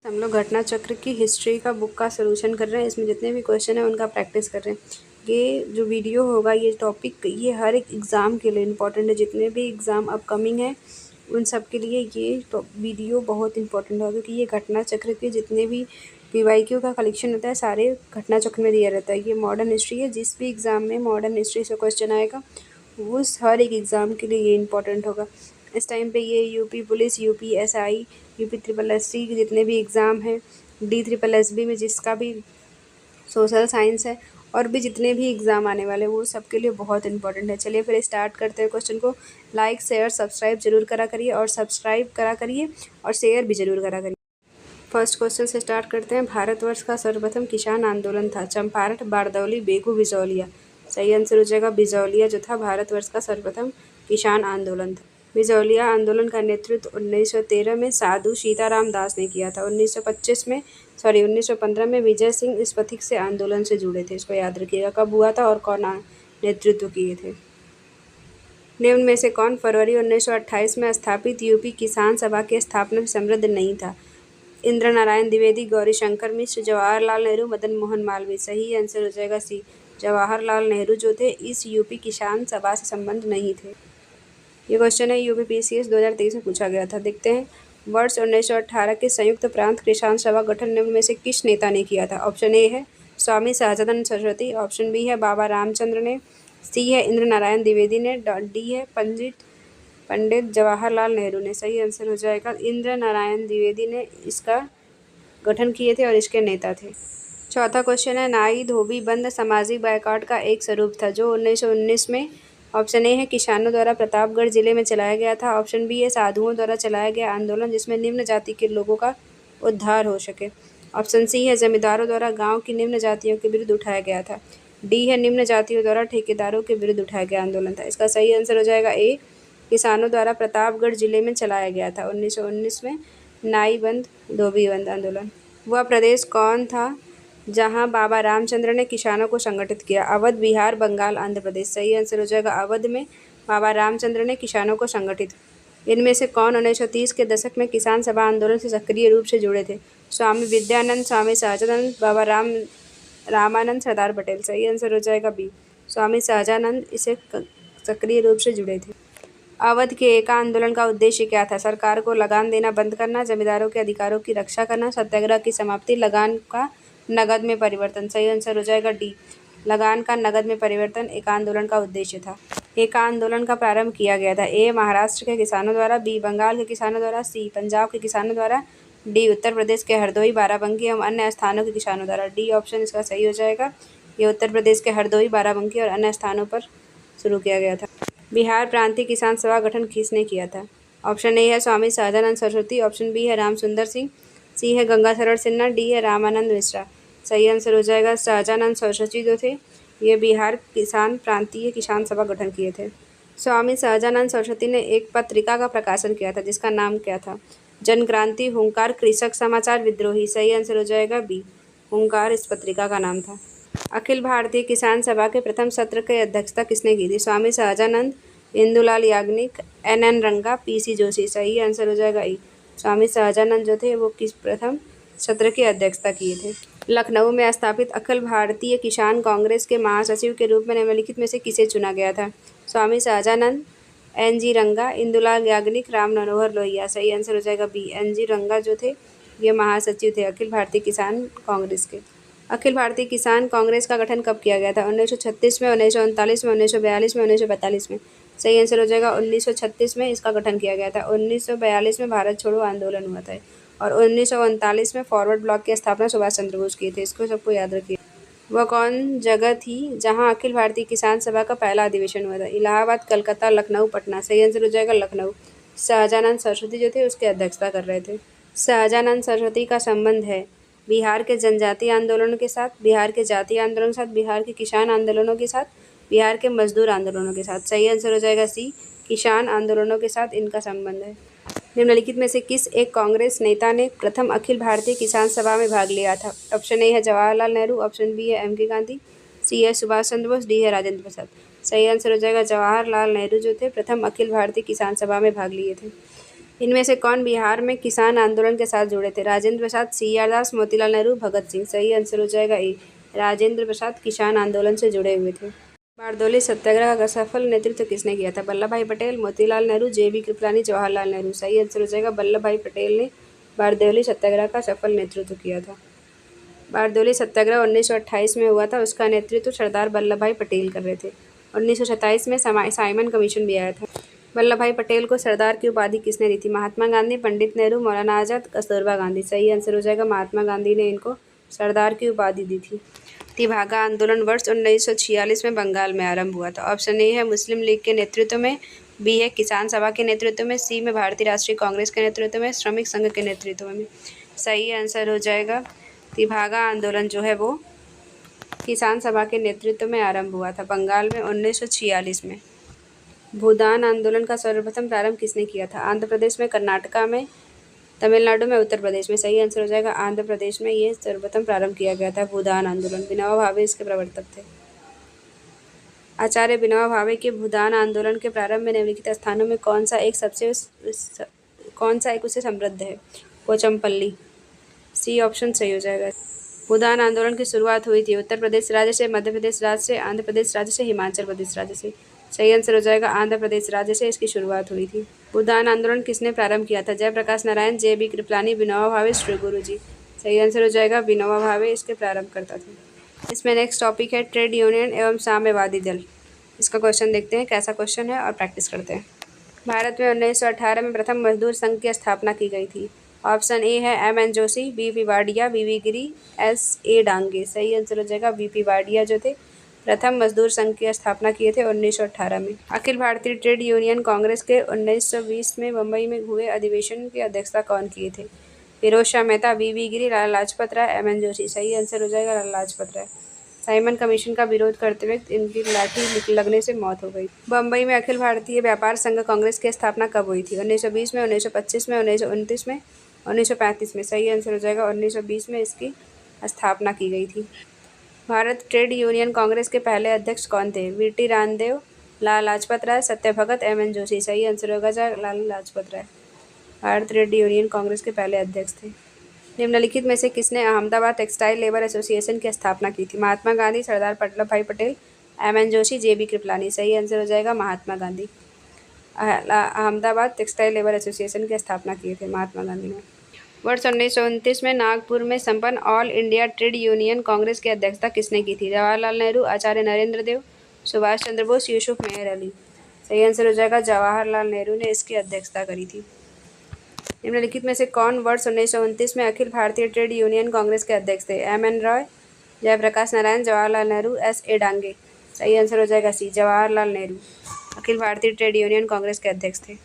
हम लोग घटना चक्र की हिस्ट्री का बुक का सलूशन कर रहे हैं। इसमें जितने भी क्वेश्चन हैं उनका प्रैक्टिस कर रहे हैं। ये जो वीडियो होगा, ये टॉपिक, ये हर एक एग्ज़ाम के लिए इम्पोर्टेंट है। जितने भी एग्ज़ाम अपकमिंग हैं उन सब के लिए ये वीडियो बहुत इंपॉर्टेंट होगा, क्योंकि ये घटना चक्र के जितने भी PYQ का कलेक्शन होता है सारे घटना चक्र में दिया रहता है। ये मॉडर्न हिस्ट्री है। जिस भी एग्ज़ाम में मॉडर्न हिस्ट्री से क्वेश्चन आएगा उस हर एक एग्ज़ाम के लिए ये इम्पोर्टेंट होगा। इस टाइम पे ये UP police, UP SI, UP SSSC के जितने भी एग्ज़ाम हैं, DSSSB में जिसका भी सोशल साइंस है, और भी जितने भी एग्ज़ाम आने वाले हैं वो सबके लिए बहुत इंपॉर्टेंट है। चलिए फिर स्टार्ट करते हैं क्वेश्चन को। लाइक शेयर सब्सक्राइब जरूर करा करिए, और सब्सक्राइब करा करिए और शेयर भी जरूर करा करिए। फर्स्ट क्वेश्चन से स्टार्ट करते हैं। भारतवर्ष का सर्वप्रथम किसान आंदोलन था चंपारण, बारदौली, बेगू, बिजौलिया। सही आंसर हो जाएगा बिजौलिया जो था भारतवर्ष का सर्वप्रथम किसान आंदोलन था। बिजौलिया आंदोलन का नेतृत्व 1913 में साधु सीताराम दास ने किया था। 1915 में विजय सिंह इस पथिक से आंदोलन से जुड़े थे। इसको याद रखिएगा कब हुआ था और कौन नेतृत्व किए थे। निम्न में से कौन फरवरी 1928 में स्थापित यूपी किसान सभा के स्थापना से समृद्ध नहीं था? इंद्र नारायण द्विवेदी, गौरीशंकर मिश्र, जवाहरलाल नेहरू, मदन मोहन मालवीय। सही आंसर हो जाएगा सी, जवाहरलाल नेहरू जो थे इस यूपी किसान सभा से संबंध नहीं थे। ये क्वेश्चन है यूपी PCS 2023 में पूछा गया था। देखते हैं। वर्ष 1918 के संयुक्त प्रांत किसान सभा गठन निम्न में से किस नेता ने किया था? ऑप्शन ए है स्वामी सहजानंद सरस्वती, ऑप्शन बी है बाबा रामचंद्र ने, सी है इंद्र नारायण द्विवेदी ने, डी है पंडित जवाहरलाल नेहरू ने। सही आंसर हो जाएगा इंद्र नारायण द्विवेदी ने इसका गठन किए थे और इसके नेता थे। चौथा क्वेश्चन है नाई धोबी बंद सामाजिक बायकॉट का एक स्वरूप था जो 1919 में, ऑप्शन ए है किसानों द्वारा प्रतापगढ़ जिले में चलाया गया था, ऑप्शन बी है साधुओं द्वारा चलाया गया आंदोलन जिसमें निम्न जाति के लोगों का उद्धार हो सके, ऑप्शन सी है जमींदारों द्वारा गाँव की निम्न जातियों के विरुद्ध उठाया गया था, डी है निम्न जातियों द्वारा ठेकेदारों के विरुद्ध उठाया गया आंदोलन था। इसका सही आंसर हो जाएगा ए, किसानों द्वारा प्रतापगढ़ जिले में चलाया गया था 1919 में नाई बंद धोबी बंद आंदोलन। वह प्रदेश कौन था जहां बाबा रामचंद्र ने किसानों को संगठित किया? अवध, बिहार, बंगाल, आंध्र प्रदेश। सही आंसर हो जाएगा अवध में बाबा रामचंद्र ने किसानों को संगठित। इनमें से कौन 1930 के दशक में किसान सभा आंदोलन से सक्रिय रूप से जुड़े थे? स्वामी विद्यानंद, स्वामी सहजानंद, बाबा रामानंद, सरदार पटेल। सही आंसर हो जाएगा बी, स्वामी सहजानंद इसे सक्रिय रूप से जुड़े थे। अवध के एका आंदोलन का उद्देश्य क्या था? सरकार को लगान देना बंद करना, जमींदारों के अधिकारों की रक्षा करना, सत्याग्रह की समाप्ति, लगान का नगद में परिवर्तन। सही आंसर हो जाएगा डी, लगान का नगद में परिवर्तन एक आंदोलन का उद्देश्य था। एक आंदोलन का प्रारंभ किया गया था? ए महाराष्ट्र के किसानों द्वारा, बी बंगाल के किसानों द्वारा, सी पंजाब के किसानों द्वारा, डी उत्तर प्रदेश के हरदोई, बाराबंकी एवं अन्य स्थानों के किसानों द्वारा। डी ऑप्शन इसका सही हो जाएगा। ये उत्तर प्रदेश के हरदोई, बाराबंकी और अन्य स्थानों पर शुरू किया गया था। बिहार प्रांतीय किसान सभा गठन किसने किया था? ऑप्शन ए है स्वामी सहजानंद सरस्वती, ऑप्शन बी है राम सुंदर सिंह, सी है गंगाशरण सिन्हा, डी है रामानंद मिश्रा। सही आंसर हो जाएगा सहजानंद सरस्वती जो थे ये बिहार प्रांतीय किसान सभा गठन किए थे। स्वामी सहजानंद सरस्वती ने एक पत्रिका का प्रकाशन किया था जिसका नाम क्या था? जनक्रांति, हुंकार, कृषक समाचार, विद्रोही। सही आंसर हो जाएगा बी, हुंकार इस पत्रिका का नाम था। अखिल भारतीय किसान सभा के प्रथम सत्र की अध्यक्षता किसने की थी? स्वामी सहजानंद, इंदुलाल याग्निक, NN रंगा, PC जोशी। सही आंसर हो जाएगा ई, स्वामी सहजानंद जो थे वो किस प्रथम सत्र की अध्यक्षता किए थे। लखनऊ में स्थापित अखिल भारतीय किसान कांग्रेस के महासचिव के रूप में निम्नलिखित में से किसे चुना गया था? स्वामी सहजानंद, NG रंगा, इंदुलाल याग्निक, राम मनोहर लोहिया। सही आंसर हो जाएगा बी, NG रंगा जो थे ये महासचिव थे अखिल भारतीय किसान कांग्रेस के। अखिल भारतीय किसान कांग्रेस का गठन कब किया गया था? 1936 में, 1939 में, 1942 में, 1942 में। सही आंसर हो जाएगा 1936 में इसका गठन किया गया था। 1942 में भारत छोड़ो आंदोलन हुआ था और 1939 में फॉरवर्ड ब्लॉक की स्थापना सुभाष चंद्र बोस की थी। इसको सबको याद रखिए। वह कौन जगह थी जहां अखिल भारतीय किसान सभा का पहला अधिवेशन हुआ था? इलाहाबाद, कलकत्ता, लखनऊ, पटना। सही आंसर हो जाएगा लखनऊ। सहजानंद सरस्वती जो थे उसकी अध्यक्षता कर रहे थे। सहजानंद सरस्वती का संबंध है बिहार के जनजातीय आंदोलनों के साथ, बिहार के जातीय आंदोलनों के साथ, बिहार के किसान आंदोलनों के साथ, बिहार के मजदूर आंदोलनों के साथ। सही आंसर हो जाएगा सी, किसान आंदोलनों के साथ इनका संबंध है। निम्नलिखित में से किस एक कांग्रेस नेता ने प्रथम अखिल भारतीय किसान सभा में भाग लिया था? ऑप्शन ए है जवाहरलाल नेहरू, ऑप्शन बी है MK गांधी, सी है सुभाष चंद्र बोस, डी है राजेंद्र प्रसाद। सही आंसर हो जाएगा जवाहरलाल नेहरू जो थे प्रथम अखिल भारतीय किसान सभा में भाग लिए थे। इनमें से कौन बिहार में किसान आंदोलन के साथ जुड़े थे? राजेंद्र प्रसाद, सी.आर. दास, मोतीलाल नेहरू, भगत सिंह। सही आंसर हो जाएगा ए, राजेंद्र प्रसाद किसान आंदोलन से जुड़े हुए थे। बारदौली सत्याग्रह का सफल नेतृत्व किसने किया था? वल्लभ भाई पटेल, मोतीलाल नेहरू, जे.बी. कृपलानी, जवाहरलाल नेहरू। सही आंसर हो जाएगा वल्लभ भाई पटेल ने बारदौली सत्याग्रह का सफल नेतृत्व किया था। बारदौली सत्याग्रह 1928 में हुआ था, उसका नेतृत्व सरदार वल्लभ भाई पटेल कर रहे थे। 1927 में साइमन कमीशन भी आया था। वल्लभ भाई पटेल को सरदार की उपाधि किसने दी थी? महात्मा गांधी, पंडित नेहरू, मौलाना आजाद, कस्तूरबा गांधी। सही आंसर हो जाएगा महात्मा गांधी ने इनको सरदार की उपाधि दी थी। तिभागा आंदोलन वर्ष 1946 में बंगाल में आरंभ हुआ था। ऑप्शन ए है मुस्लिम लीग के नेतृत्व में, बी है किसान सभा के नेतृत्व में, सी में भारतीय राष्ट्रीय कांग्रेस के नेतृत्व में, श्रमिक संघ के नेतृत्व में। सही आंसर हो जाएगा तिभागा आंदोलन जो है वो किसान सभा के नेतृत्व में आरंभ हुआ था बंगाल में 1946 में। भूदान आंदोलन का सर्वप्रथम प्रारंभ किसने किया था? आंध्र प्रदेश में, कर्नाटका में, तमिलनाडु में, उत्तर प्रदेश में। सही आंसर हो जाएगा आंध्र प्रदेश में ये सर्वप्रथम प्रारंभ किया गया था भूदान आंदोलन। विनोबा भावे इसके प्रवर्तक थे। आचार्य विनोबा भावे के भूदान आंदोलन के प्रारंभ में निम्नलिखित स्थानों में कौन सा एक उससे समृद्ध है? पोचमपल्ली। सी ऑप्शन सही हो जाएगा। भूदान आंदोलन की शुरुआत हुई थी उत्तर प्रदेश राज्य से, मध्य प्रदेश राज्य से, आंध्र प्रदेश राज्य से, हिमाचल प्रदेश राज्य से। सही आंसर हो जाएगा आंध्र प्रदेश राज्य से इसकी शुरुआत हुई थी। भूदान आंदोलन किसने प्रारंभ किया था? जयप्रकाश नारायण, जे.बी. कृपलानी, विनोबा भावे, श्री गुरु जी। सही आंसर हो जाएगा विनोबा भावे इसके प्रारंभ करता था। इसमें नेक्स्ट टॉपिक है ट्रेड यूनियन एवं साम्यवादी दल। इसका क्वेश्चन देखते हैं कैसा क्वेश्चन है और प्रैक्टिस करते हैं। भारत में 1918 में प्रथम मजदूर संघ की स्थापना की गई थी। ऑप्शन ए है M.N. Joshi, B.P. Wadia, V.V. गिरी, S.A. डांगे। सही आंसर हो जाएगा V.P. वाडिया जो थे प्रथम मजदूर संघ की स्थापना किए थे 1918 में। अखिल भारतीय ट्रेड यूनियन कांग्रेस के 1920 में मुंबई में हुए अधिवेशन की अध्यक्षता कौन किए थे? फिरोज शाह मेहता, V.V. गिरी, लाला लाजपत राय, M.N. जोशी। सही आंसर हो जाएगा लाला लाजपत राय। साइमन कमीशन का विरोध करते वक्त इनकी लाठी लगने से मौत हो गई। बम्बई में अखिल भारतीय व्यापार संघ कांग्रेस की स्थापना कब हुई थी? 1920 में, 1925 में, 1929 में, 1935 में। सही आंसर हो जाएगा 1920 में इसकी स्थापना की गई थी। भारत ट्रेड यूनियन कांग्रेस के पहले अध्यक्ष कौन थे? V.T. रामदेव, लाला लाजपत राय, सत्य भगत, M.N. जोशी। सही आंसर होगा लाला लाजपत राय भारत ट्रेड यूनियन कांग्रेस के पहले अध्यक्ष थे। निम्नलिखित में से किसने अहमदाबाद टेक्सटाइल लेबर एसोसिएशन की स्थापना की थी? महात्मा गांधी, सरदार वल्लभ भाई पटेल, M.N. जोशी, जे.बी. कृपलानी। सही आंसर हो जाएगा Mahatma Gandhi. Ahmedabad textile labour association की स्थापना किए थे महात्मा गांधी ने। वर्ष 1929 में नागपुर में संपन्न all India trade union Congress की अध्यक्षता किसने की थी? जवाहरलाल नेहरू, आचार्य नरेंद्र देव, सुभाष चंद्र बोस, यूसुफ मेहर अली। सही आंसर हो जाएगा जवाहरलाल नेहरू ने इसकी अध्यक्षता करी थी। निम्नलिखित में से कौन वर्ष 1929 में अखिल भारतीय ट्रेड यूनियन कांग्रेस के अध्यक्ष थे? M.N. रॉय, जयप्रकाश नारायण, जवाहरलाल नेहरू, S.A. डांगे। सही आंसर हो जाएगा सी जवाहरलाल नेहरू अखिल भारतीय ट्रेड यूनियन कांग्रेस के अध्यक्ष थे।